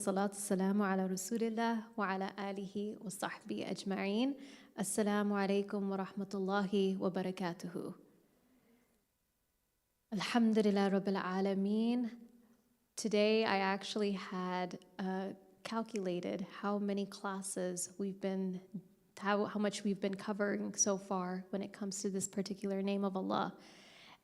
الصلاة والسلام على رسول الله وعلى آله وصحبه أجمعين. السلام عليكم ورحمة الله وبركاته. Alhamdulillah Rabbil Alameen. Today I actually had calculated how many classes how much we've been covering so far when it comes to this particular name of Allah.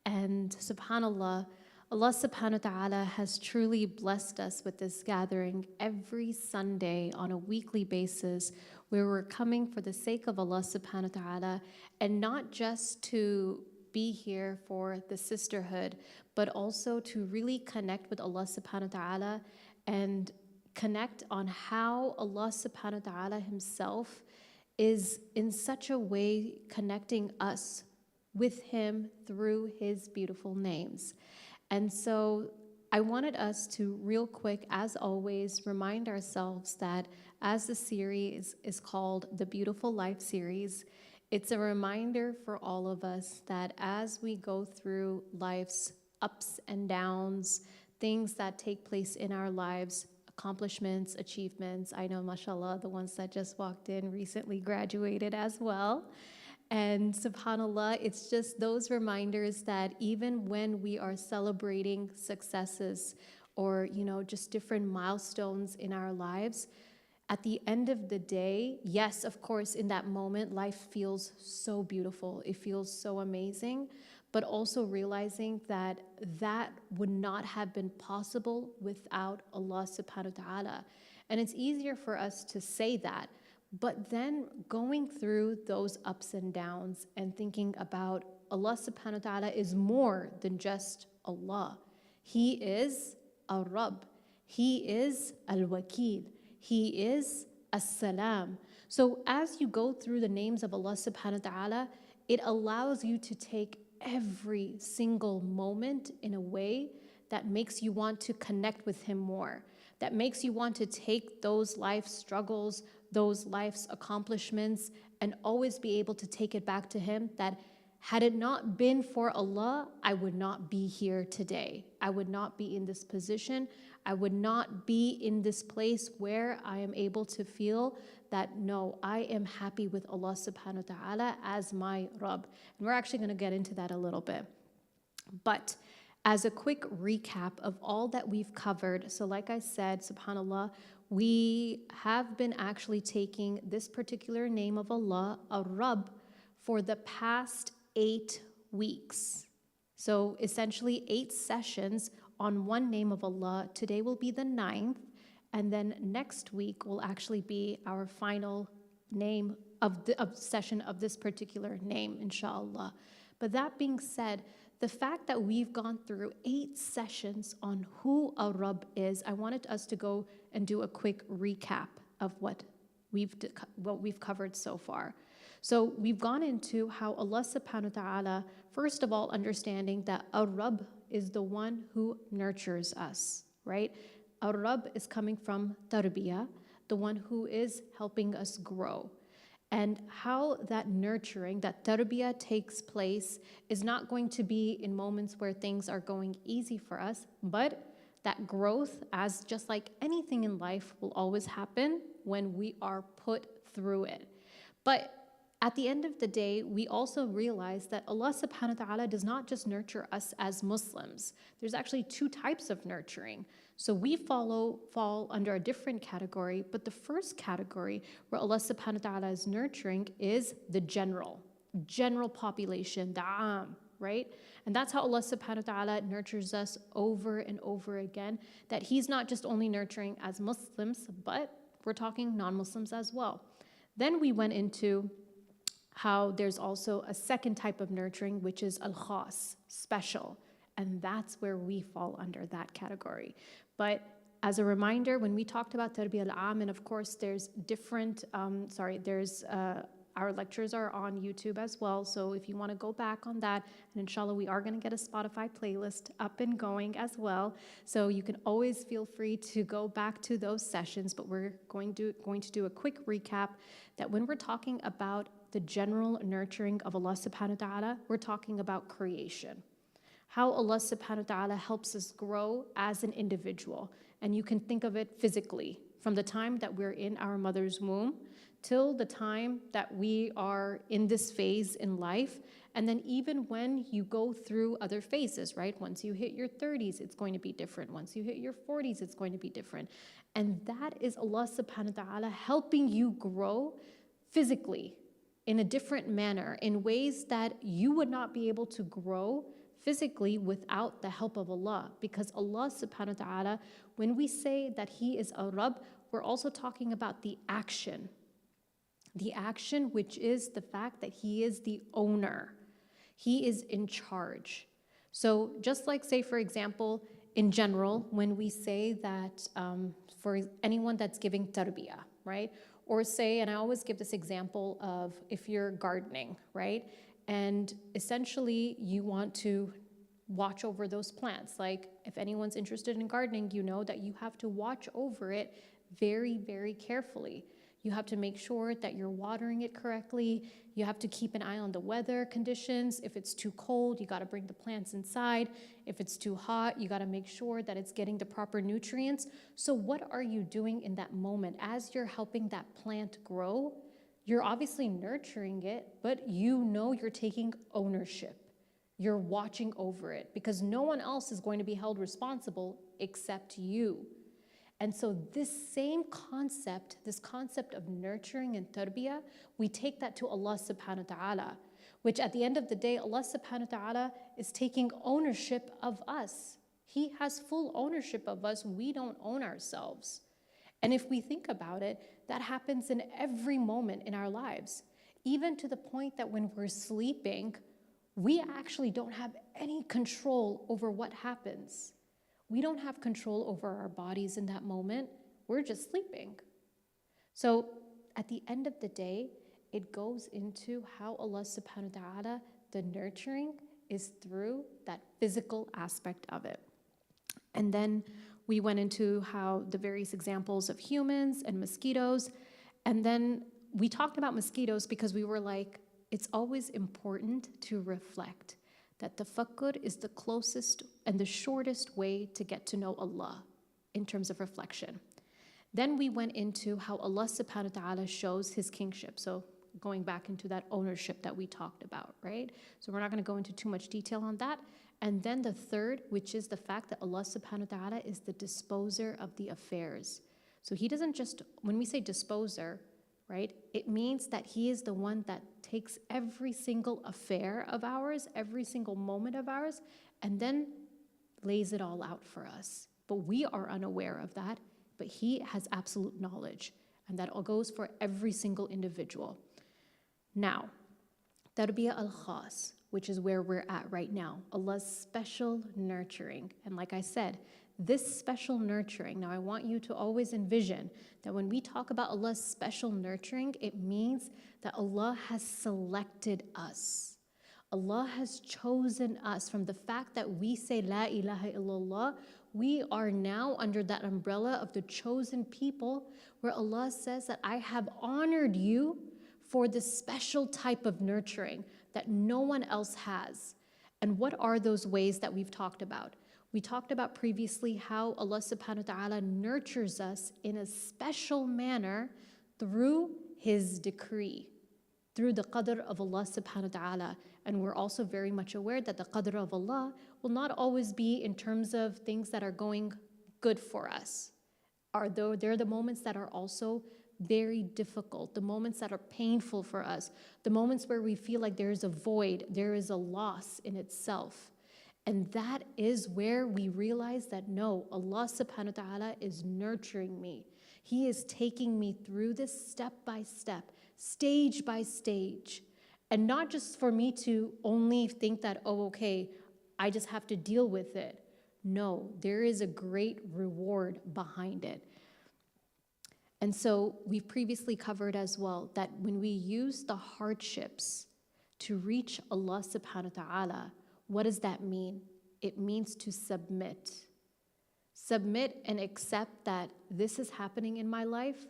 And subhanAllah, Allah subhanahu wa ta'ala has truly blessed us with this gathering every Sunday on a weekly basis where we're coming for the sake of Allah subhanahu wa ta'ala, and not just to be here for the sisterhood, but also to really connect with Allah subhanahu wa ta'ala and connect on how Allah subhanahu wa ta'ala himself is in such a way connecting us with him through his beautiful names. And so I wanted us to real quick, as always, remind ourselves that as the series is called the Beautiful Life series, it's a reminder for all of us that as we go through life's ups and downs, things that take place in our lives, accomplishments, achievements. I know, mashallah, the ones that just walked in recently graduated as well. And subhanAllah, it's just those reminders that even when we are celebrating successes or, just different milestones in our lives, at the end of the day, yes, of course, in that moment, life feels so beautiful. It feels so amazing, but also realizing that that would not have been possible without Allah subhanahu wa ta'ala. And it's easier for us to say that, but then going through those ups and downs and thinking about Allah subhanahu wa ta'ala is more than just Allah. He is Ar-Rabb. He is Al-Wakil. He is As-Salam. So as you go through the names of Allah subhanahu wa ta'ala, it allows you to take every single moment in a way that makes you want to connect with him more, that makes you want to take those life struggles, those life's accomplishments, and always be able to take it back to him, that had it not been for Allah, I would not be here today. I would not be in this position. I would not be in this place where I am able to feel that, no, I am happy with Allah subhanahu wa ta'ala as my Rabb. And we're actually going to get into that a little bit. But as a quick recap of all that we've covered, so like I said, subhanAllah, we have been actually taking this particular name of Allah, Ar-Rabb, for the past 8 weeks. So essentially 8 sessions on one name of Allah. Today will be the 9th, and then next week will actually be our final name of session of this particular name, inshallah. But that being said, the fact that we've gone through 8 sessions on who Ar-Rabb is, I wanted us to go and do a quick recap of what we've covered so far. So we've gone into how Allah subhanahu wa ta'ala, first of all, understanding that Ar-Rabb is the one who nurtures us, right? Ar-Rabb is coming from tarbiyah, the one who is helping us grow. And how that nurturing, that tarbiyah takes place is not going to be in moments where things are going easy for us, but that growth, as just like anything in life, will always happen when we are put through it. But at the end of the day, we also realize that Allah subhanahu wa ta'ala does not just nurture us as Muslims. There's actually 2 types of nurturing. So we fall under a different category, but the first category where Allah subhanahu wa ta'ala is nurturing is the general population, the aam, right? And that's how Allah subhanahu wa ta'ala nurtures us over and over again, that he's not just only nurturing as Muslims, but we're talking non-Muslims as well. Then we went into how there's also a second type of nurturing, which is al-khas, special. And that's where we fall under that category. But as a reminder, when we talked about tarbiyah al-aam, and of course there's different, our lectures are on YouTube as well. So if you want to go back on that, and inshallah, we are going to get a Spotify playlist up and going as well. So you can always feel free to go back to those sessions, but we're going to do a quick recap that when we're talking about the general nurturing of Allah subhanahu wa ta'ala, we're talking about creation. How Allah subhanahu wa ta'ala helps us grow as an individual. And you can think of it physically, from the time that we're in our mother's womb till the time that we are in this phase in life. And then even when you go through other phases, right? Once you hit your 30s, it's going to be different. Once you hit your 40s, it's going to be different. And that is Allah subhanahu wa ta'ala helping you grow physically in a different manner, in ways that you would not be able to grow physically without the help of Allah. Because Allah subhanahu wa ta'ala, when we say that He is a Rabb, we're also talking about the action. The action, which is the fact that He is the owner. He is in charge. So just like, say, for example, in general, when we say that for anyone that's giving tarbiyah, right? Or say, and I always give this example of if you're gardening, right? And essentially you want to watch over those plants. Like if anyone's interested in gardening, you know that you have to watch over it very, very carefully. You have to make sure that you're watering it correctly. You have to keep an eye on the weather conditions. If it's too cold, you got to bring the plants inside. If it's too hot, you got to make sure that it's getting the proper nutrients. So what are you doing in that moment as you're helping that plant grow? You're obviously nurturing it, but you know you're taking ownership. You're watching over it because no one else is going to be held responsible except you. And so this same concept, this concept of nurturing and tarbiyah, we take that to Allah subhanahu wa ta'ala, which at the end of the day, Allah subhanahu wa ta'ala is taking ownership of us. He has full ownership of us. We don't own ourselves. And if we think about it, that happens in every moment in our lives, even to the point that when we're sleeping, we actually don't have any control over what happens. We don't have control over our bodies in that moment. We're just sleeping. So at the end of the day, it goes into how Allah subhanahu wa ta'ala, the nurturing is through that physical aspect of it. And then we went into how the various examples of humans and mosquitoes. And then we talked about mosquitoes because we were like, it's always important to reflect that tafakkur is the closest and the shortest way to get to know Allah in terms of reflection. Then we went into how Allah subhanahu wa ta'ala shows His kingship. So going back into that ownership that we talked about, right? So we're not going to go into too much detail on that. And then the third, which is the fact that Allah subhanahu wa ta'ala is the disposer of the affairs. So He doesn't just, when we say disposer, right, it means that He is the one that takes every single affair of ours, every single moment of ours, and then lays it all out for us. But we are unaware of that, but He has absolute knowledge, and that all goes for every single individual. Now, tarbiyah al-khas, which is where we're at right now, Allah's special nurturing. And like I said, this special nurturing, now I want you to always envision that when we talk about Allah's special nurturing, it means that Allah has selected us. Allah has chosen us. From the fact that we say La ilaha illallah, we are now under that umbrella of the chosen people, where Allah says that I have honored you for this special type of nurturing that no one else has. And what are those ways that we've talked about? We talked about previously how Allah subhanahu wa ta'ala nurtures us in a special manner through His decree, through the qadr of Allah subhanahu wa ta'ala. And we're also very much aware that the qadr of Allah will not always be in terms of things that are going good for us. They're the moments that are also very difficult, the moments that are painful for us, the moments where we feel like there is a void, there is a loss in itself. And that is where we realize that no, Allah subhanahu wa ta'ala is nurturing me. He is taking me through this step by step, stage by stage. And not just for me to only think that, oh, okay, I just have to deal with it. No, there is a great reward behind it. And so we've previously covered as well that when we use the hardships to reach Allah subhanahu wa ta'ala, what does that mean? It means to submit. Submit and accept that this is happening in my life,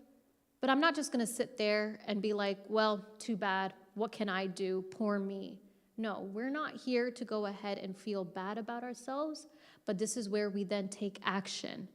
but I'm not just going to sit there and be like, well, too bad. What can I do? Poor me. No, we're not here to go ahead and feel bad about ourselves, but this is where we then take action.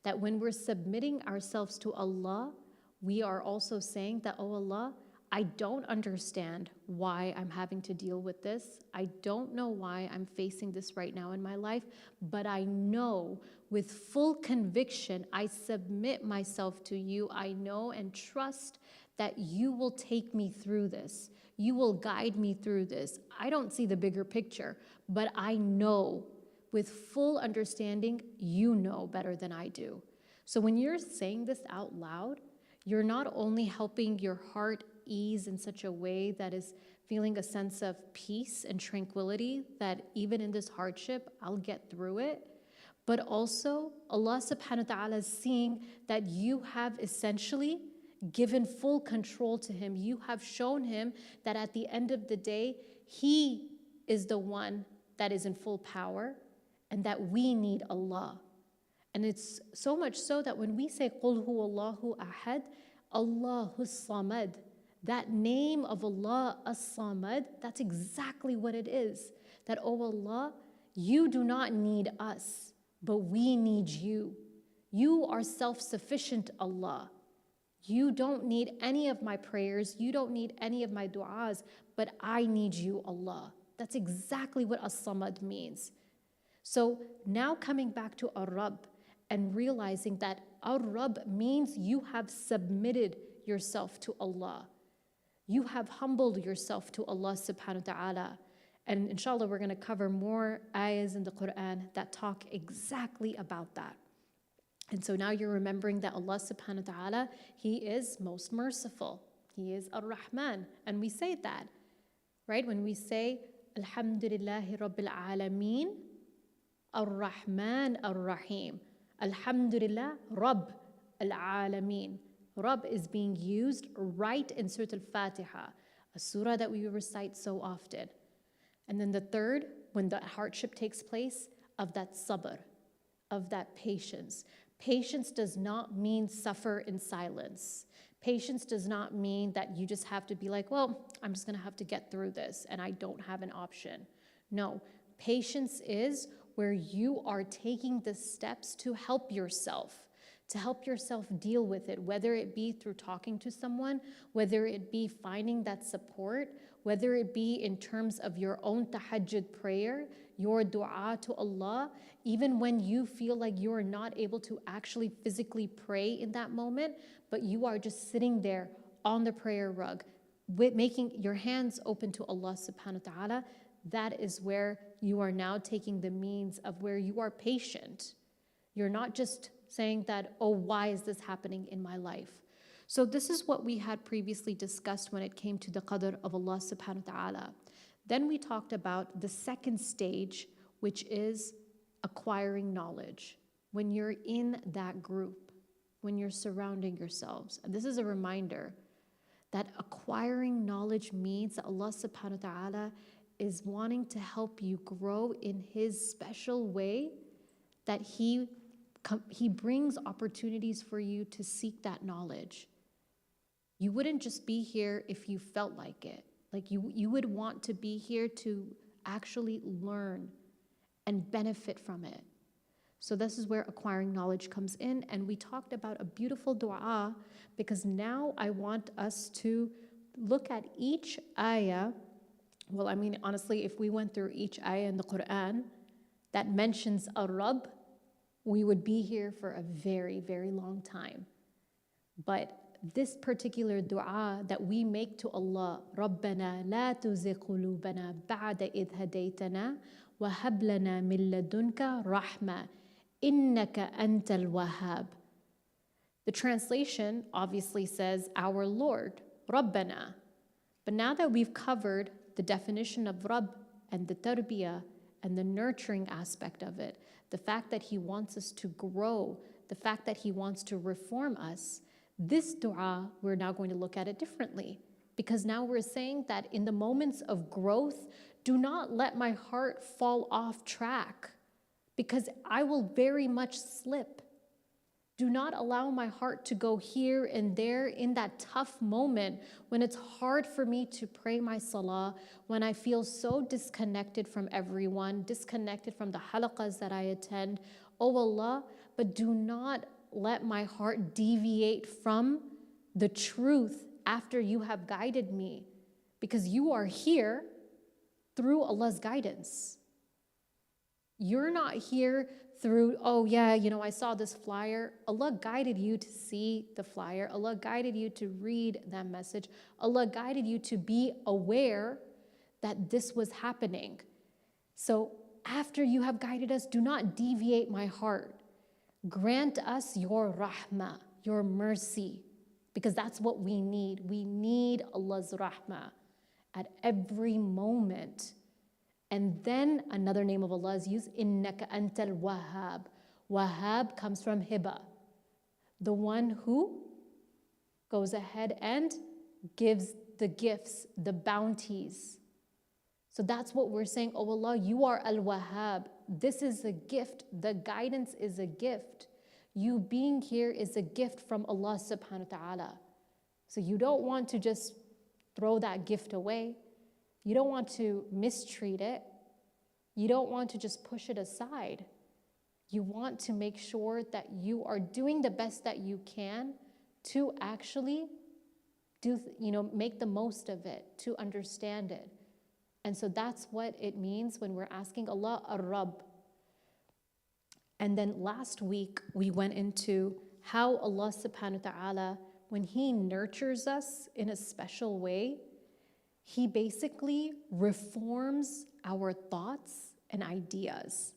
That when we're submitting ourselves to Allah, we are also saying that, oh Allah, I don't understand why I'm having to deal with this. I don't know why I'm facing this right now in my life, but I know with full conviction, I submit myself to you. I know and trust that you will take me through this. You will guide me through this. I don't see the bigger picture, but I know with full understanding, you know better than I do. So when you're saying this out loud, you're not only helping your heart ease in such a way that is feeling a sense of peace and tranquility that even in this hardship, I'll get through it, but also Allah subhanahu wa ta'ala is seeing that you have essentially given full control to him. You have shown him that at the end of the day, he is the one that is in full power and that we need Allah. And it's so much so that when we say قُلْ هُوَ اللَّهُ أَحَدٌ, Allahus Samad, that name of Allah as-Samad, that's exactly what it is. That, oh Allah, you do not need us, but we need you. You are self-sufficient, Allah. You don't need any of my prayers. You don't need any of my du'as, but I need you, Allah. That's exactly what as-Samad means. So now coming back to Ar-Rabb and realizing that Ar-Rabb means you have submitted yourself to Allah. You have humbled yourself to Allah subhanahu wa ta'ala. And inshallah, we're going to cover more ayahs in the Quran that talk exactly about that. And so now you're remembering that Allah subhanahu wa ta'ala, He is most merciful. He is Ar-Rahman. And we say that, right? When we say, Alhamdulillahi Rabbil Alameen, Ar-Rahman Ar-Rahim. Alhamdulillah, Rabb al-Alameen. Rabb is being used right in Surah Al-Fatiha, a surah that we recite so often. And then the third, when the hardship takes place, of that sabr, of that patience. Patience does not mean suffer in silence. Patience does not mean that you just have to be like, well, I'm just going to have to get through this and I don't have an option. No, patience is where you are taking the steps to help yourself deal with it, whether it be through talking to someone, whether it be finding that support, whether it be in terms of your own tahajjud prayer, your dua to Allah, even when you feel like you are not able to actually physically pray in that moment, but you are just sitting there on the prayer rug, with making your hands open to Allah subhanahu wa ta'ala. That is where you are now taking the means of where you are patient. You're not just saying that, oh, why is this happening in my life? So this is what we had previously discussed when it came to the qadr of Allah subhanahu wa ta'ala. Then we talked about the second stage, which is acquiring knowledge. When you're in that group, when you're surrounding yourselves. And this is a reminder that acquiring knowledge means that Allah subhanahu wa ta'ala is wanting to help you grow in His special way, that He brings opportunities for you to seek that knowledge. You wouldn't just be here if you felt like it. Like you would want to be here to actually learn and benefit from it. So this is where acquiring knowledge comes in. And we talked about a beautiful dua, because now I want us to look at each ayah. Well, I mean, honestly, if we went through each ayah in the Quran that mentions Ar-Rabb, we would be here for a very, very long time. But this particular dua that we make to Allah, رَبَّنَا لَا تُزِغْ قُلُوبَنَا بَعْدَ إِذْ هَدَيْتَنَا وَهَبْ لَنَا مِن لَدُنْكَ رَحْمَةً إِنَّكَ أَنْتَ الْوَهَّابُ. The translation obviously says, our Lord, رَبَّنَا. But now that we've covered the definition of Rabb and the tarbiyah and the nurturing aspect of it, the fact that He wants us to grow, the fact that He wants to reform us, this dua, we're now going to look at it differently. Because now we're saying that in the moments of growth, do not let my heart fall off track, because I will very much slip. Do not allow my heart to go here and there in that tough moment when it's hard for me to pray my salah, when I feel so disconnected from everyone, disconnected from the halaqas that I attend. Oh Allah, but do not let my heart deviate from the truth after you have guided me, because you are here through Allah's guidance. You're not here through, oh yeah, I saw this flyer. Allah guided you to see the flyer. Allah guided you to read that message. Allah guided you to be aware that this was happening. So after you have guided us, do not deviate my heart. Grant us your rahmah, your mercy, because that's what we need. We need Allah's rahmah at every moment. And then another name of Allah is used, innaka antal wahhab. Wahhab comes from hiba, the one who goes ahead and gives the gifts, the bounties. So that's what we're saying, oh Allah, you are al-wahhab. This is a gift. The guidance is a gift. You being here is a gift from Allah subhanahu wa ta'ala. So you don't want to just throw that gift away. You don't want to mistreat it. You don't want to just push it aside. You want to make sure that you are doing the best that you can to actually make the most of it, to understand it. And so that's what it means when we're asking Allah ar-Rabb. And then last week, we went into how Allah subhanahu wa ta'ala, when He nurtures us in a special way, He basically reforms our thoughts and ideas.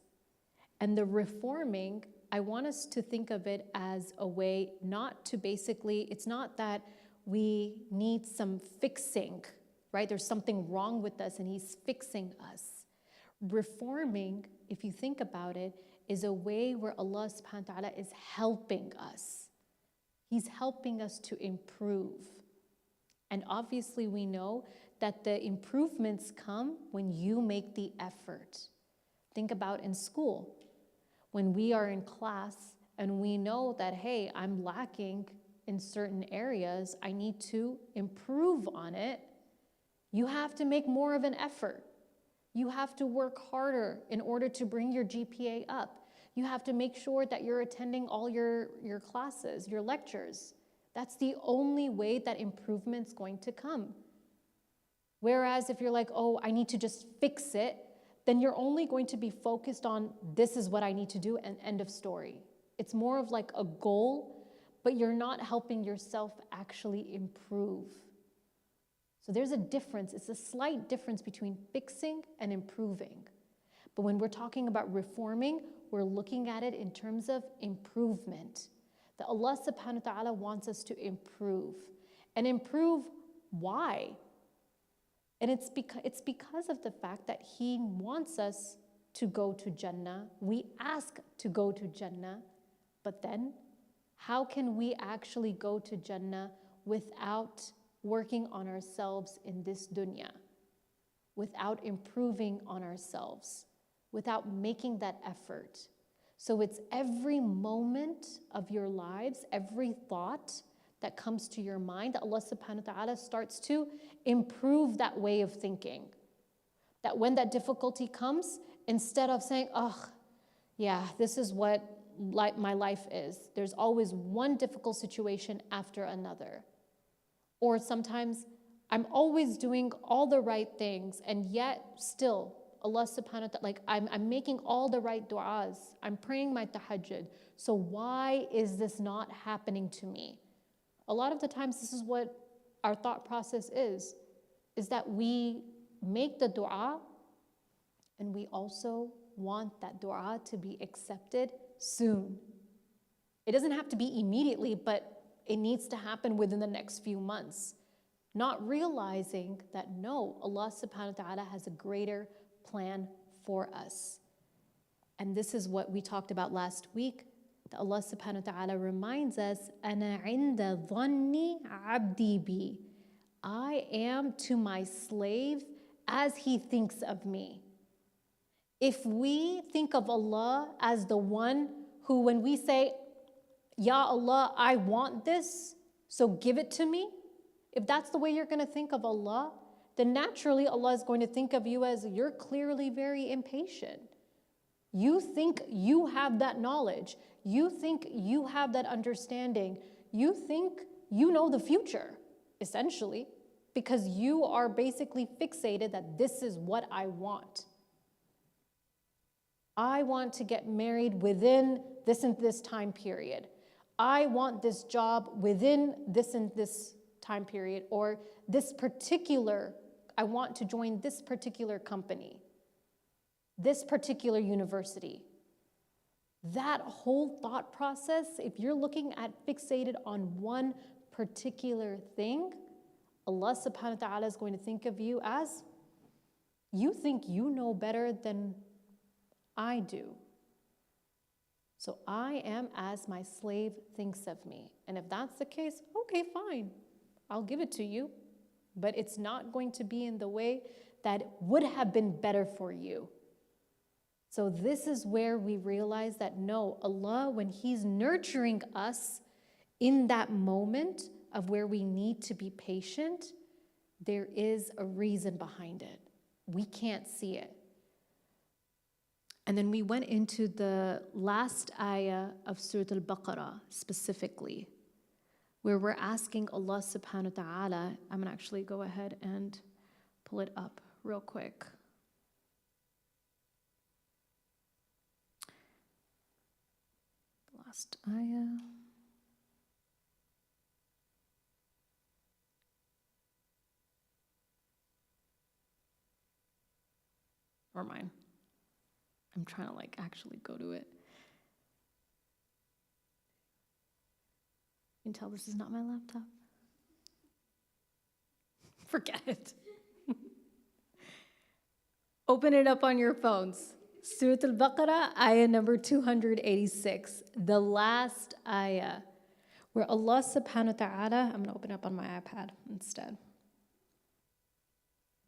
And the reforming, I want us to think of it as a way not to it's not that we need some fixing, right? There's something wrong with us and He's fixing us. Reforming, if you think about it, is a way where Allah subhanahu wa ta'ala is helping us. He's helping us to improve. And obviously we know that the improvements come when you make the effort. Think about in school. When we are in class and we know that, hey, I'm lacking in certain areas, I need to improve on it. You have to make more of an effort. You have to work harder in order to bring your GPA up. You have to make sure that you're attending all your classes, your lectures. That's the only way that improvement's going to come. Whereas if you're like, oh, I need to just fix it, then you're only going to be focused on this is what I need to do and end of story. It's more of like a goal, but you're not helping yourself actually improve. So there's a difference. It's a slight difference between fixing and improving. But when we're talking about reforming, we're looking at it in terms of improvement. That Allah subhanahu wa ta'ala wants us to improve. And improve, why? And it's because of the fact that He wants us to go to Jannah. We ask to go to Jannah, but then how can we actually go to Jannah without working on ourselves in this dunya, without improving on ourselves, without making that effort? So it's every moment of your lives, every thought that comes to your mind, that Allah subhanahu wa ta'ala starts to improve that way of thinking. That when that difficulty comes, instead of saying, oh, yeah, this is what my life is. There's always one difficult situation after another. Or sometimes I'm always doing all the right things and yet still Allah subhanahu wa ta'ala, like I'm making all the right du'as. I'm praying my tahajjud. So why is this not happening to me? A lot of the times this is what our thought process is that we make the dua and we also want that dua to be accepted soon. It doesn't have to be immediately, but it needs to happen within the next few months. Not realizing that no, Allah subhanahu wa ta'ala has a greater plan for us. And this is what we talked about last week. That Allah subhanahu wa ta'ala reminds us, أَنَا عِنْدَ ظَنِّ عَبْدِي بِي. I am to my slave as he thinks of me. If we think of Allah as the one who, when we say, Ya Allah, I want this, so give it to me. If that's the way you're going to think of Allah, then naturally Allah is going to think of you as you're clearly very impatient. You think you have that knowledge. You think you have that understanding. You think you know the future, essentially, because you are basically fixated that this is what I want. I want to get married within this and this time period. I want this job within this and this time period, or I want to join this particular company, this particular university. That whole thought process, if you're looking at fixated on one particular thing, Allah subhanahu wa ta'ala is going to think of you as, you think you know better than I do. So I am as my slave thinks of me. And if that's the case, okay, fine. I'll give it to you. But it's not going to be in the way that would have been better for you. So this is where we realize that no, Allah, when He's nurturing us in that moment of where we need to be patient, there is a reason behind it. We can't see it. And then we went into the last ayah of Surah Al-Baqarah specifically, where we're asking Allah subhanahu wa ta'ala. I'm gonna actually go ahead and pull it up real quick. Last ayah. Or mine. I'm trying to actually go to it. You can tell this is not my laptop. Forget it. Open it up on your phones. Surah Al-Baqarah, ayah number 286, the last ayah, where Allah subhanahu wa ta'ala, I'm going to open up on my iPad instead.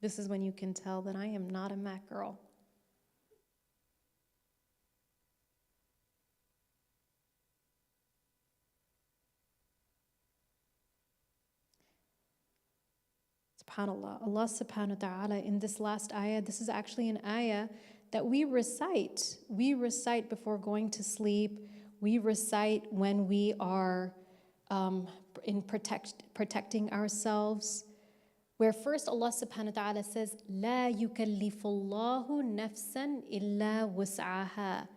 This is when you can tell that I am not a Mac girl. SubhanAllah, Allah subhanahu wa ta'ala in this last ayah, this is actually an ayah that we recite. We recite before going to sleep. We recite when we are protecting ourselves. Where first Allah subhanahu wa ta'ala says, لا يكلف الله نفسا إلا وسعها.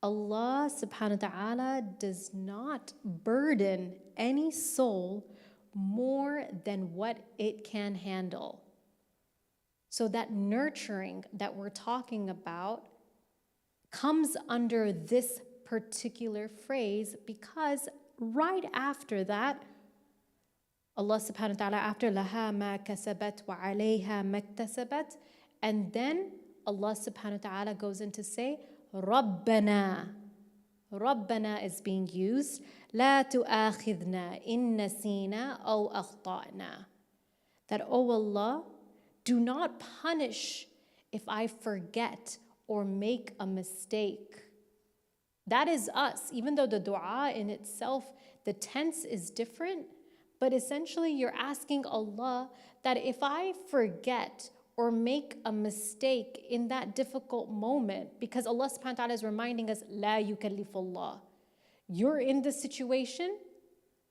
Allah subhanahu wa ta'ala does not burden any soul more than what it can handle. So that nurturing that we're talking about comes under this particular phrase, because right after that, Allah subhanahu wa ta'ala, after laha ma kasabat wa alayha maktasabat, and then Allah subhanahu wa ta'ala goes in to say, Rabbana. Rabbana is being used. La tu'akhidna in nasina aw akhta'na. That, oh Allah, do not punish if I forget or make a mistake. That is us. Even though the dua in itself, the tense is different, but essentially you're asking Allah that if I forget or make a mistake in that difficult moment, because Allah subhanahu wa ta'ala is reminding us, La yukallifullah. You're in this situation,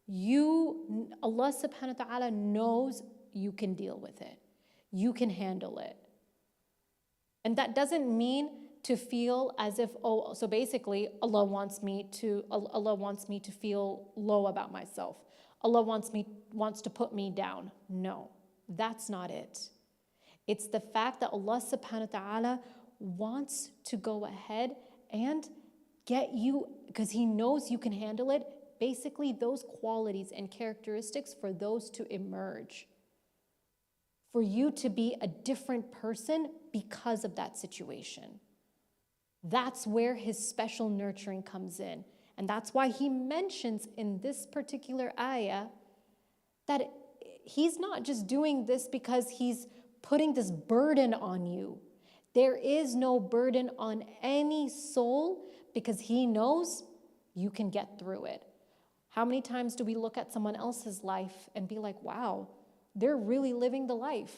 Allah subhanahu wa ta'ala knows you can deal with it. You can handle it. And that doesn't mean to feel as if, oh, so basically Allah wants me to feel low about myself. Allah wants to put me down. No, that's not it. It's the fact that Allah subhanahu wa ta'ala wants to go ahead and get you, because He knows you can handle it, basically those qualities and characteristics for those to emerge. For you to be a different person because of that situation. That's where His special nurturing comes in. And that's why He mentions in this particular ayah that He's not just doing this because He's putting this burden on you. There is no burden on any soul because He knows you can get through it. How many times do we look at someone else's life and be like, wow, they're really living the life.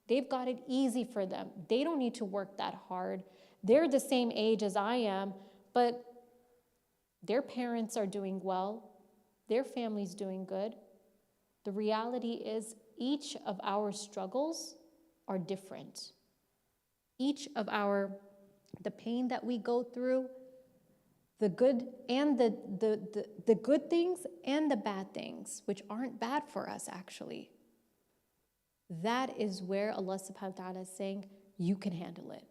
They've got it easy for them. They don't need to work that hard. They're the same age as I am, but their parents are doing well. Their family's doing good. The reality is each of our struggles are different. Each of the pain that we go through, the good and the good things and the bad things, which aren't bad for us actually. That is where Allah subhanahu wa ta'ala is saying, you can handle it.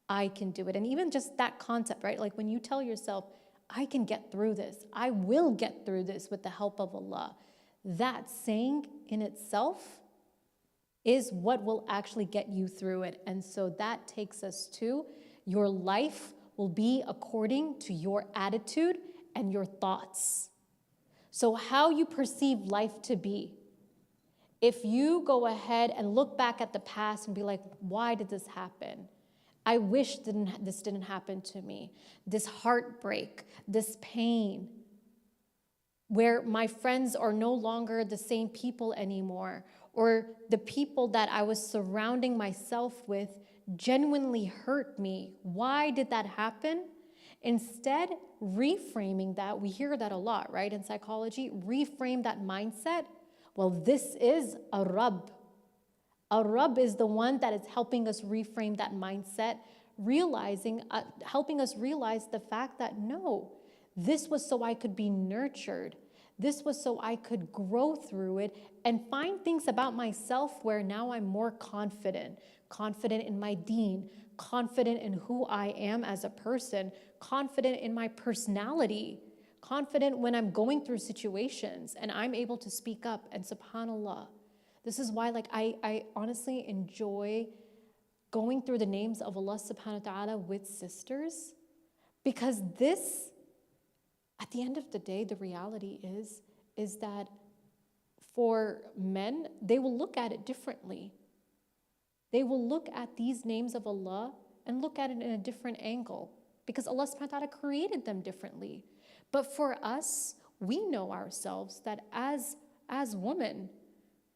I can do it. And even just that concept, right? Like when you tell yourself, I can get through this. I will get through this with the help of Allah. That saying in itself is what will actually get you through it. And so that takes us to your life will be according to your attitude and your thoughts. So how you perceive life to be. If you go ahead and look back at the past and be like, why did this happen? I wish this didn't happen to me. This heartbreak, this pain, where my friends are no longer the same people anymore, or the people that I was surrounding myself with genuinely hurt me. Why did that happen? Instead, reframing that, we hear that a lot, right, in psychology, reframe that mindset. Well, this is a Rabb. A Rabb is the one that is helping us reframe that mindset, helping us realize the fact that no, this was so I could be nurtured. This was so I could grow through it and find things about myself where now I'm more confident in my deen, confident in who I am as a person, confident in my personality, confident when I'm going through situations and I'm able to speak up. And subhanAllah, this is why I honestly enjoy going through the names of Allah subhanahu wa ta'ala with sisters, because this, at the end of the day, the reality is that for men, they will look at it differently. They will look at these names of Allah and look at it in a different angle because Allah subhanahu wa ta'ala created them differently. But for us, we know ourselves that as women,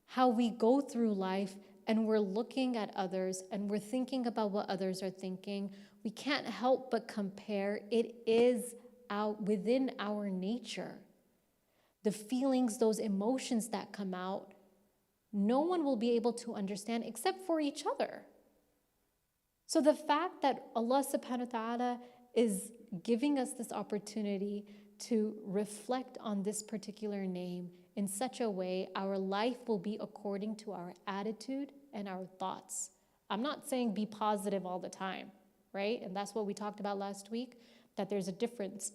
how we go through life and we're looking at others and we're thinking about what others are thinking, we can't help but compare. It is out within our nature. The feelings, those emotions that come out, no one will be able to understand except for each other. So the fact that Allah subhanahu wa ta'ala is giving us this opportunity to reflect on this particular name in such a way, our life will be according to our attitude and our thoughts. I'm not saying be positive all the time, right? And that's what we talked about last week, that there's a difference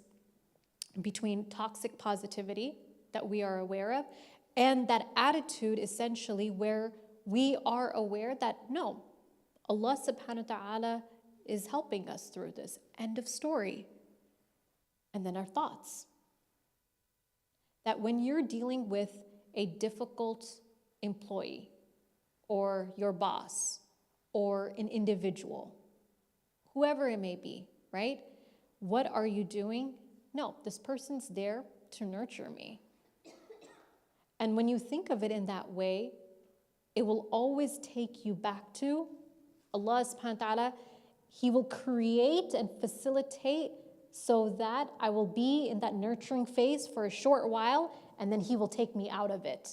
between toxic positivity that we are aware of and that attitude essentially where we are aware that no, Allah subhanahu wa ta'ala is helping us through this. End of story. And then our thoughts. That when you're dealing with a difficult employee or your boss or an individual, whoever it may be, right? What are you doing? No, this person's there to nurture me. And when you think of it in that way, it will always take you back to Allah subhanahu wa ta'ala. He will create and facilitate so that I will be in that nurturing phase for a short while, and then He will take me out of it.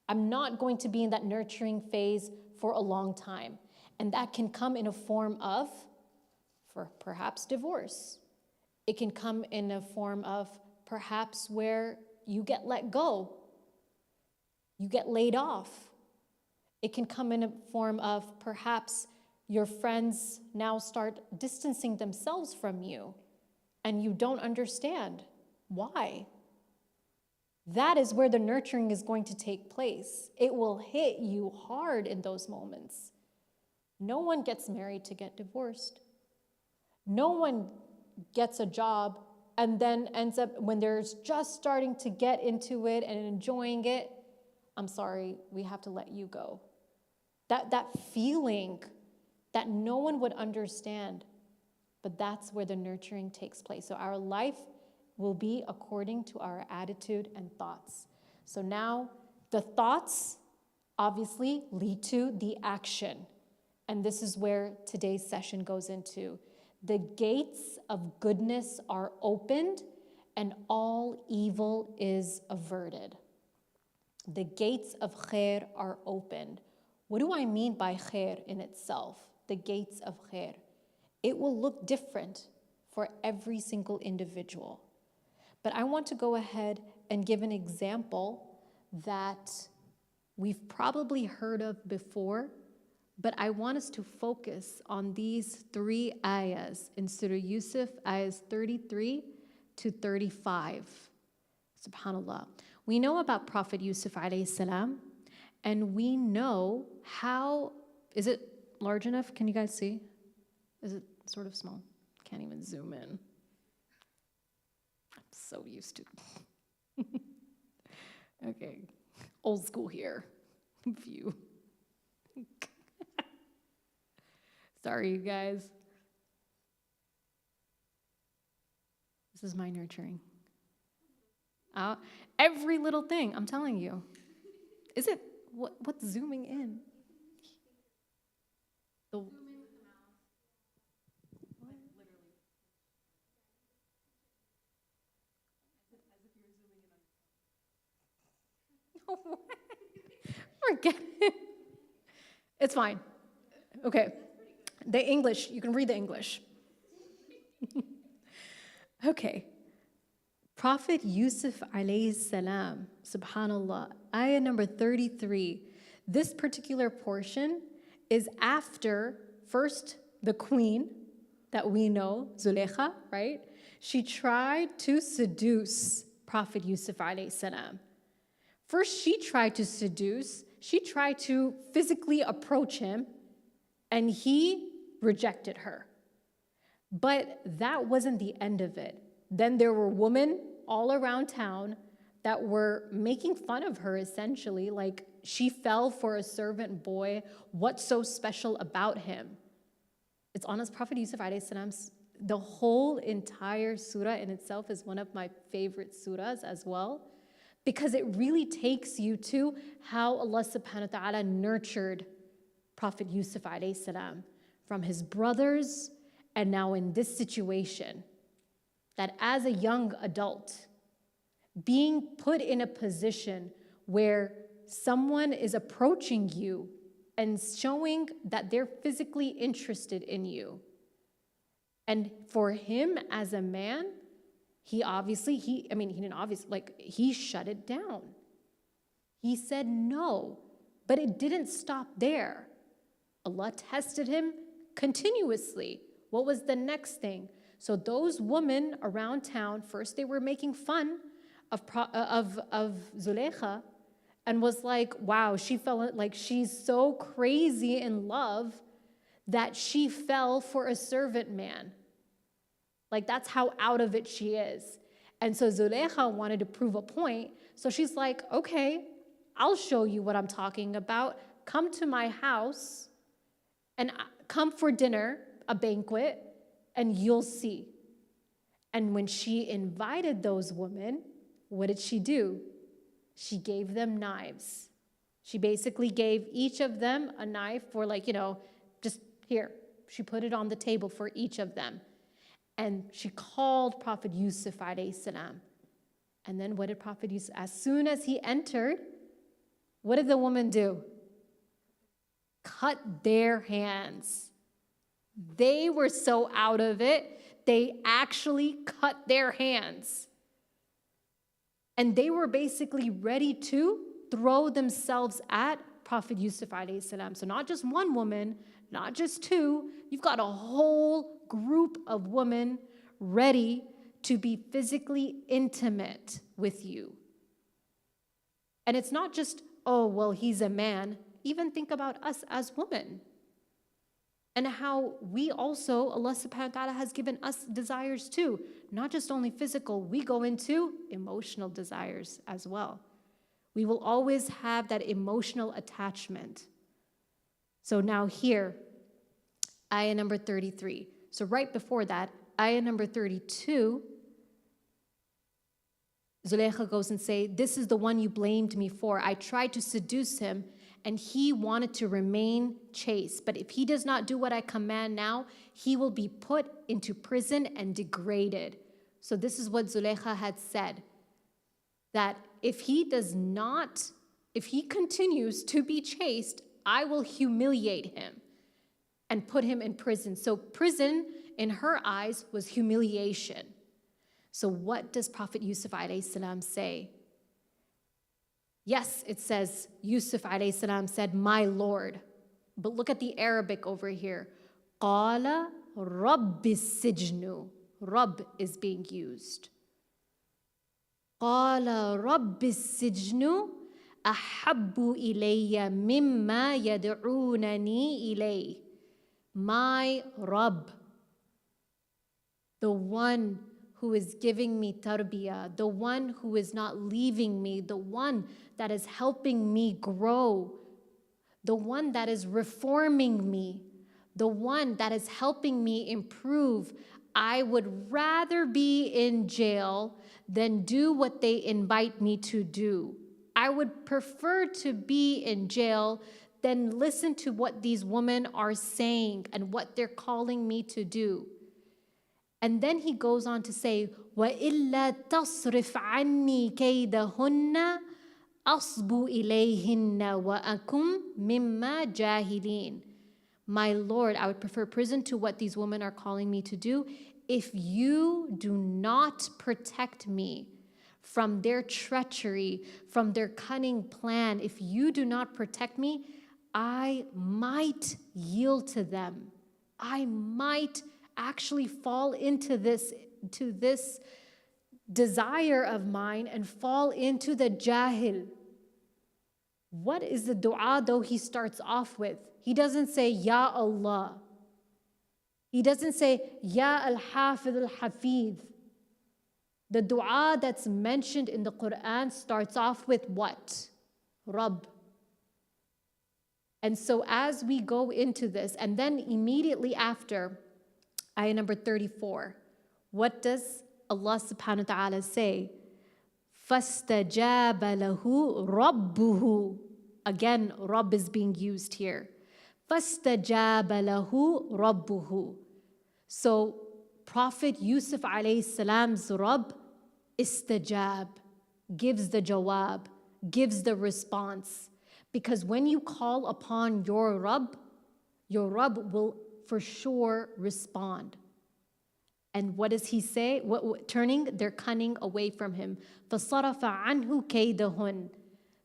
I'm not going to be in that nurturing phase for a long time. And that can come in a form of, for perhaps divorce. It can come in a form of perhaps where you get let go. You get laid off. It can come in a form of perhaps your friends now start distancing themselves from you and you don't understand why. That is where the nurturing is going to take place. It will hit you hard in those moments. No one gets married to get divorced. No one gets a job and then ends up, when they're just starting to get into it and enjoying it, I'm sorry, we have to let you go. That feeling that no one would understand, but that's where the nurturing takes place. So our life will be according to our attitude and thoughts. So now the thoughts obviously lead to the action. And this is where today's session goes into. The gates of goodness are opened and all evil is averted. The gates of khair are opened. What do I mean by khair in itself? The gates of khair. It will look different for every single individual. But I want to go ahead and give an example that we've probably heard of before, but I want us to focus on these 3 ayahs in Surah Yusuf, ayahs 33 to 35. SubhanAllah. We know about Prophet Yusuf alayhi salam, and we know how, is it large enough? Can you guys see? Is it sort of small? Can't even zoom in. I'm so used to. Okay, old school here. View. Sorry, you guys. This is my nurturing. Every little thing, I'm telling you. Is it, what's zooming in? The, no way. Forget it. It's fine. Okay. The English, you can read the English. Okay. Prophet Yusuf alayhi salam, subhanallah, ayah number 33. This particular portion is after first the queen that we know, Zulaykha, right? She tried to seduce Prophet Yusuf alayhi salam. First, she tried to physically approach him, and he rejected her. But that wasn't the end of it. Then there were women all around town that were making fun of her, essentially, like she fell for a servant boy. What's so special about him? It's honest, Prophet Yusuf alayhi salam's, the whole entire surah in itself is one of my favorite surahs as well, because it really takes you to how Allah subhanahu wa ta'ala nurtured Prophet Yusuf alayhi salam from his brothers, and now in this situation, that as a young adult, being put in a position where someone is approaching you and showing that they're physically interested in you. And for him as a man, he shut it down. He said no, but it didn't stop there. Allah tested him continuously. What was the next thing? So those women around town, first they were making fun of Zulaykha, and was like, wow, she felt like she's so crazy in love that she fell for a servant man. Like, that's how out of it she is. And so Zulaykha wanted to prove a point. So she's like, okay, I'll show you what I'm talking about. Come to my house and come for dinner, a banquet, and you'll see. And when she invited those women, what did she do? She gave them knives. She basically gave each of them a knife for, like, just here. She put it on the table for each of them. And she called Prophet Yusuf alayhi salam. And then what did Prophet Yusuf, as soon as he entered, what did the woman do? Cut their hands. They were so out of it, they actually cut their hands. And they were basically ready to throw themselves at Prophet Yusuf alayhi salam. So not just one woman, not just two, you've got a whole group of women ready to be physically intimate with you. And it's not just, oh, well, he's a man. Even think about us as women. And how we also, Allah subhanahu wa ta'ala has given us desires too. Not just only physical, we go into emotional desires as well. We will always have that emotional attachment. So now here, ayah number 33. So right before that, ayah number 32, Zulaykha goes and say, this is the one you blamed me for. I tried to seduce him, and he wanted to remain chaste. But if he does not do what I command now, he will be put into prison and degraded. So this is what Zulaykha had said, that if he continues to be chaste, I will humiliate him and put him in prison. So prison in her eyes was humiliation. So what does Prophet Yusuf alayhi salam say? Yes, it says Yusuf alayhi salam said, my Lord. But look at the Arabic over here. Qala rabbi sijnu. Rabb is being used. Qala rabbi sijnu ahabbu ilayya mimma yad'unani ilay. My Rabb, the one who is giving me tarbiyah, the one who is not leaving me, the one that is helping me grow, the one that is reforming me, the one that is helping me improve. I would rather be in jail than do what they invite me to do. I would prefer to be in jail than listen to what these women are saying and what they're calling me to do. And then he goes on to say, وَإِلَّا تَصْرِفْ عَنِّي كَيْدَهُنَّ أَصْبُ إِلَيْهِنَّ وَأَكُمْ مِمَّا جَاهِلِينَ. My Lord, I would prefer prison to what these women are calling me to do. If you do not protect me from their treachery, from their cunning plan, if you do not protect me, I might yield to them. I might actually fall into this desire of mine and fall into the jahil. What is the dua though he starts off with? He doesn't say, Ya Allah. He doesn't say, Ya al-Hafidh al-Hafidh. The dua that's mentioned in the Quran starts off with what? Rabb. And so as we go into this, and then immediately after, ayah number 34, what does Allah subhanahu wa ta'ala say? فَاسْتَجَابَ لَهُ رَبُّهُ. Again, Rabb is being used here. فَاسْتَجَابَ لَهُ رَبُّهُ. So Prophet Yusuf alayhi salam's Rabb, istajab, gives the jawab, gives the response. Because when you call upon your Rabb will for sure respond. And what does he say? Turning their cunning away from him. فَصَرَفَ عَنْهُ كَيْدَهُنْ.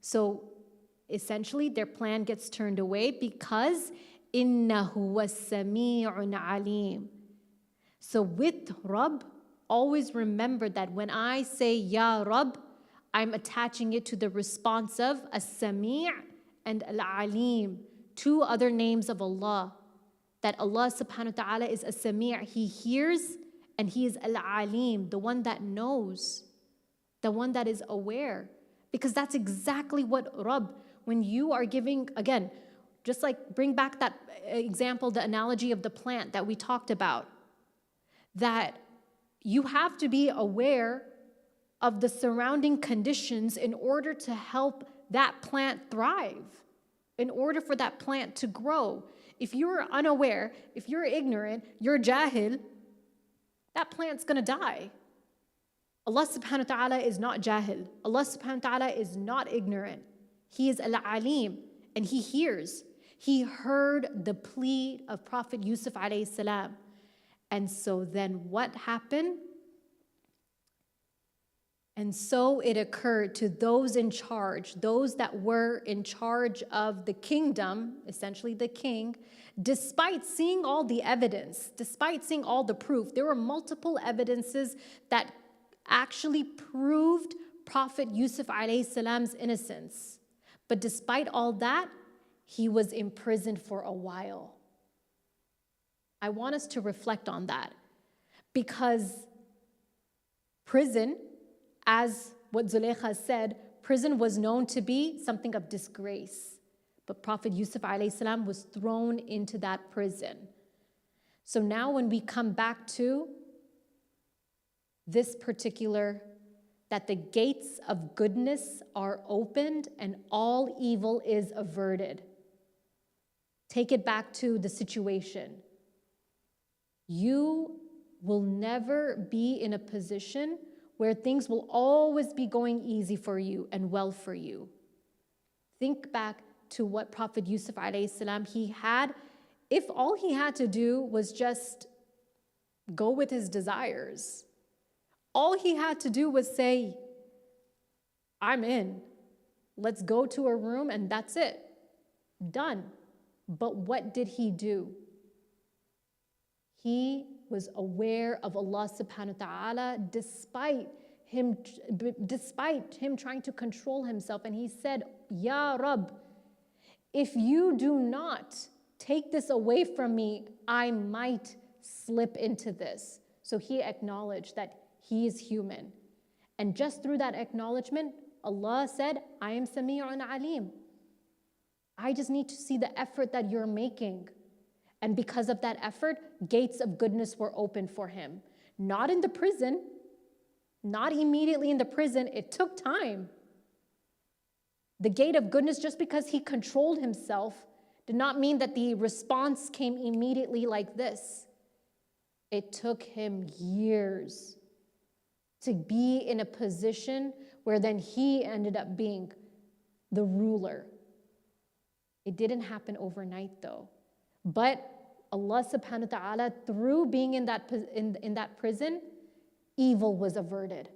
So essentially their plan gets turned away because إِنَّهُ وَالسَّمِيعٌ عَلِيمٌ. So with Rabb, always remember that when I say Ya Rabb, I'm attaching it to the response of As-Sami' and Al-Alim, two other names of Allah. That Allah subhanahu wa ta'ala is As-Sami', He hears, and He is Al-Alim, the one that knows, the one that is aware. Because that's exactly what Rabb, when you are giving, again, just like bring back that example, the analogy of the plant that we talked about, that you have to be aware of the surrounding conditions in order to help that plant thrive, in order for that plant to grow. If you're unaware, if you're ignorant, you're jahil, that plant's gonna die. Allah subhanahu wa ta'ala is not jahil. Allah subhanahu wa ta'ala is not ignorant. He is al-alim, and He hears. He heard the plea of Prophet Yusuf alayhi salam. And so then what happened? And so it occurred to those in charge, those that were in charge of the kingdom, essentially the king, despite seeing all the evidence, despite seeing all the proof, there were multiple evidences that actually proved Prophet Yusuf alayhi salam's innocence. But despite all that, he was imprisoned for a while. I want us to reflect on that, because prison, as what Zulaykha said, prison was known to be something of disgrace. But Prophet Yusuf alayhi salam was thrown into that prison. So now when we come back to this particular that the gates of goodness are opened and all evil is averted. Take it back to the situation. You will never be in a position where things will always be going easy for you and well for you. Think back to what Prophet Yusuf alayhi salam, if all he had to do was just go with his desires, all he had to do was say, I'm in. Let's go to a room and that's it. Done. But what did he do? He was aware of Allah subhanahu wa ta'ala despite him trying to control himself. And he said, Ya Rabb, if you do not take this away from me, I might slip into this. So he acknowledged that he is human. And just through that acknowledgement, Allah said, I am Sami'un Alim. I just need to see the effort that you're making. And because of that effort, gates of goodness were opened for him. Not in the prison, not immediately in the prison, it took time. The gate of goodness, just because he controlled himself, did not mean that the response came immediately like this. It took him years to be in a position where then he ended up being the ruler. It didn't happen overnight though. But Allah subhanahu wa ta'ala, through being in that prison, evil was averted.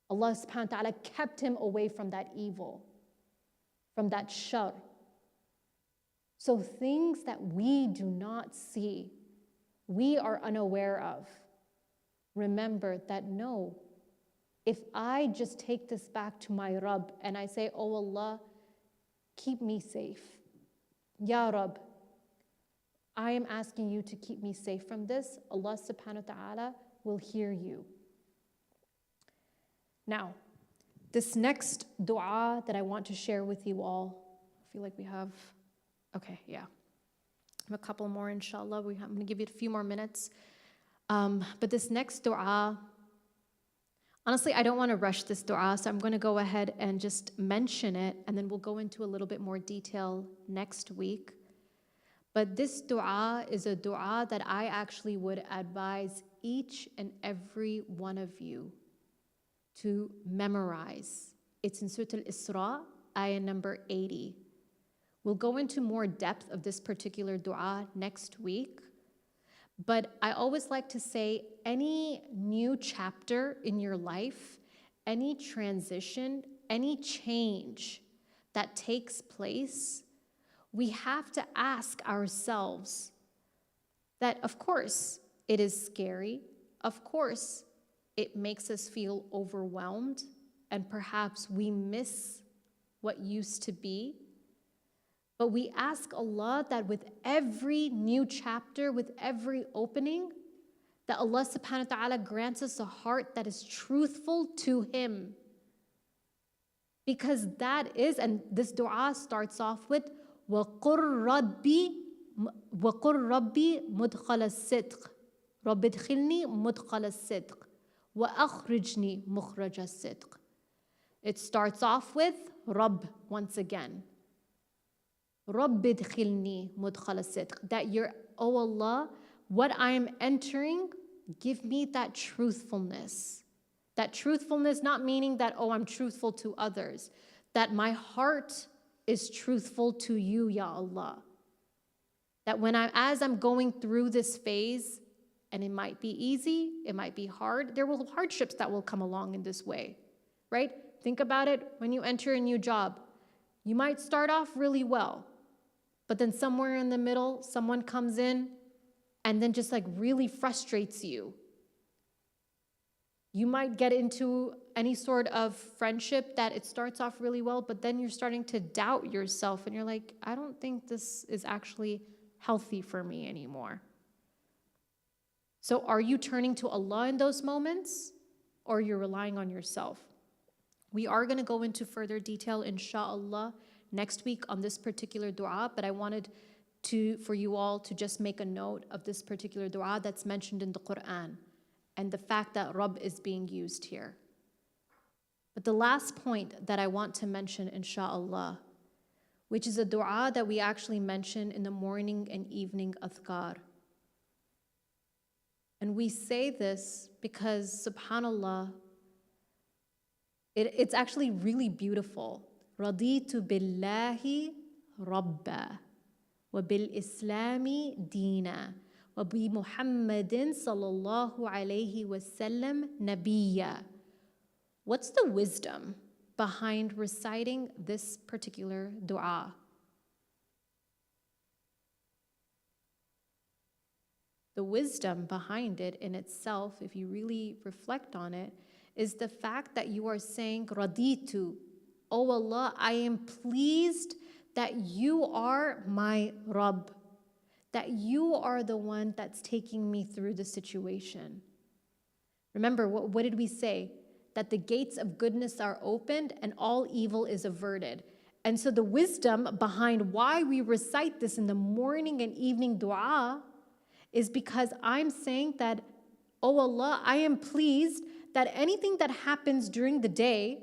Allah subhanahu wa ta'ala kept him away from that evil, from that shar. So things that we do not see, we are unaware of. Remember that no, if I just take this back to my Rabb and I say, oh Allah, keep me safe. Ya Rabb, I am asking you to keep me safe from this. Allah subhanahu wa ta'ala will hear you. Now, this next dua that I want to share with you all, I feel like we have, okay, yeah. A couple more, inshallah. I'm going to give you a few more minutes. But this next dua, honestly, I don't want to rush this dua, so I'm going to go ahead and just mention it, and then we'll go into a little bit more detail next week. But this dua is a dua that I actually would advise each and every one of you to memorize. It's in Surah Al-Isra, ayah number 80. We'll go into more depth of this particular dua next week. But I always like to say any new chapter in your life, any transition, any change that takes place, we have to ask ourselves that, of course, it is scary. Of course, it makes us feel overwhelmed, and perhaps we miss what used to be. But we ask Allah that with every new chapter, with every opening, that Allah subhanahu wa ta'ala grants us a heart that is truthful to Him. Because that is, and this dua starts off with, وَقُرْ رَبِّي مُدْخَلَ الصِّدْقِ رَبِّ ادْخِلْنِي مُدْخَلَ الصِّدْقِ وَأَخْرِجْنِي مُخْرَجَ الصِّدْقِ. It starts off with Rabb once again. رَبِّ ادْخِلْنِي مُدْخَلَ الصِّدْقِ. That you're, oh Allah, what I am entering, give me that truthfulness. That truthfulness, not meaning that, oh, I'm truthful to others. That my heart is truthful to you, Ya Allah. That as I'm going through this phase, and it might be easy, it might be hard, there will hardships that will come along in this way, right? Think about it when you enter a new job. You might start off really well, but then somewhere in the middle, someone comes in and then just like really frustrates you. You might get into any sort of friendship that it starts off really well, but then you're starting to doubt yourself and you're like, I don't think this is actually healthy for me anymore. So are you turning to Allah in those moments, or you're relying on yourself? We are going to go into further detail, inshallah, next week on this particular dua, but I wanted for you all to just make a note of this particular dua that's mentioned in the Quran and the fact that Rabb is being used here. But the last point that I want to mention, inshallah, which is a dua that we actually mention in the morning and evening adhkar. And we say this because, subhanallah, it's actually really beautiful. Raditu billahi rabba wa bil islami deena wa bi Muhammadin sallallahu alayhi wasallam nabiyya. What's the wisdom behind reciting this particular dua? The wisdom behind it in itself, if you really reflect on it, is the fact that you are saying, Raditu, oh Allah, I am pleased that you are my Rabb, that you are the one that's taking me through the situation. Remember, what did we say? That the gates of goodness are opened and all evil is averted. And so the wisdom behind why we recite this in the morning and evening dua is because I'm saying that, oh Allah, I am pleased that anything that happens during the day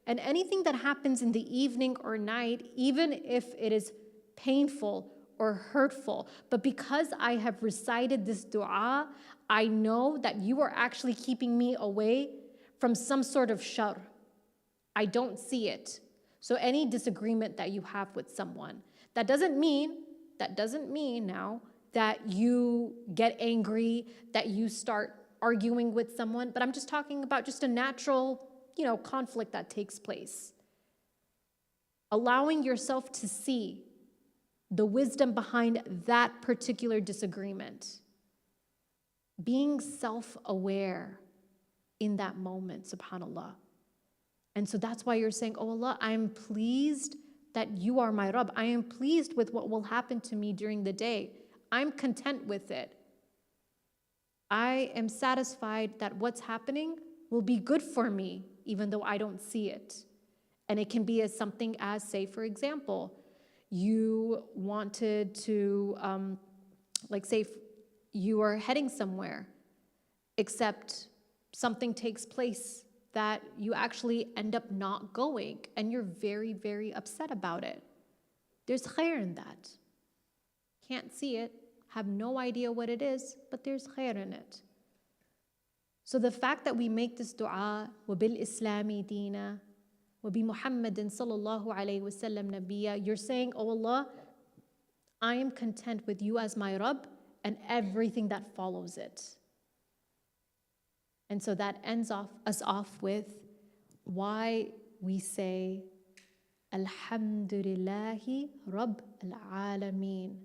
and anything that happens in the evening or night, even if it is painful or hurtful, but because I have recited this dua, I know that you are actually keeping me away from some sort of shar. I don't see it. So any disagreement that you have with someone, that doesn't mean now that you get angry, that you start arguing with someone, but I'm just talking about just a natural, conflict that takes place. Allowing yourself to see the wisdom behind that particular disagreement. Being self-aware in that moment, subhanAllah. And so that's why you're saying, oh Allah, I am pleased that you are my Rabb. I am pleased with what will happen to me during the day. I'm content with it. I am satisfied that what's happening will be good for me, even though I don't see it. And it can be as something as, say, for example, you wanted to, say you are heading somewhere, except something takes place that you actually end up not going, and you're very, very upset about it. There's khair in that. Can't see it, have no idea what it is, but there's khair in it. So the fact that we make this dua, وَبِالْإِسْلَامِ دِينًا وَبِمُحَمَّدٍ صَلَّى اللَّهُ عَلَيْهِ وَسَلَّمْ نَبِيًّا, you're saying, oh Allah, I am content with you as my Rabb and everything that follows it. And so that ends us off with why we say, Alhamdulillahi Rabb al-Alameen.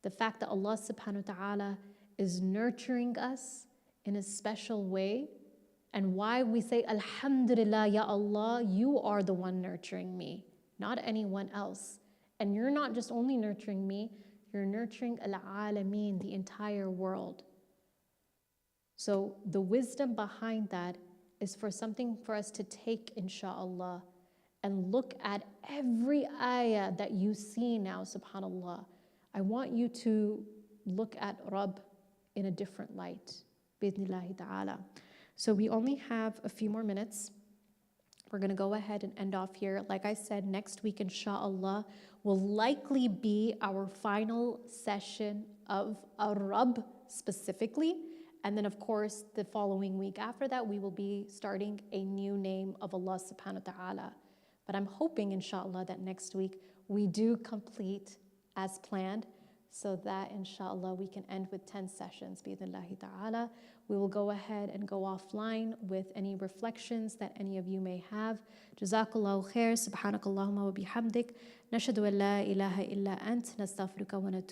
The fact that Allah subhanahu wa ta'ala is nurturing us in a special way, and why we say, Alhamdulillah, Ya Allah, you are the one nurturing me, not anyone else. And you're not just only nurturing me, you're nurturing al-Alameen, the entire world. So the wisdom behind that is for something for us to take, inshallah, and look at every ayah that you see now, subhanallah. I want you to look at Rabb in a different light, bi'idhnillahi ta'ala. So we only have a few more minutes. We're going to go ahead and end off here. Like I said, next week, inshallah, will likely be our final session of Rabb specifically. And then, of course, the following week after that, we will be starting a new name of Allah subhanahu wa ta'ala. But I'm hoping, inshallah, that next week we do complete as planned, so that, inshallah, we can end with 10 sessions, bi'idhnillahi ta'ala. We will go ahead and go offline with any reflections that any of you may have. Jazakallahu khair, subhanakallahumma wa bihamdik, nashhadu an la ilaha illa ant, nastaghfiruka wa natubu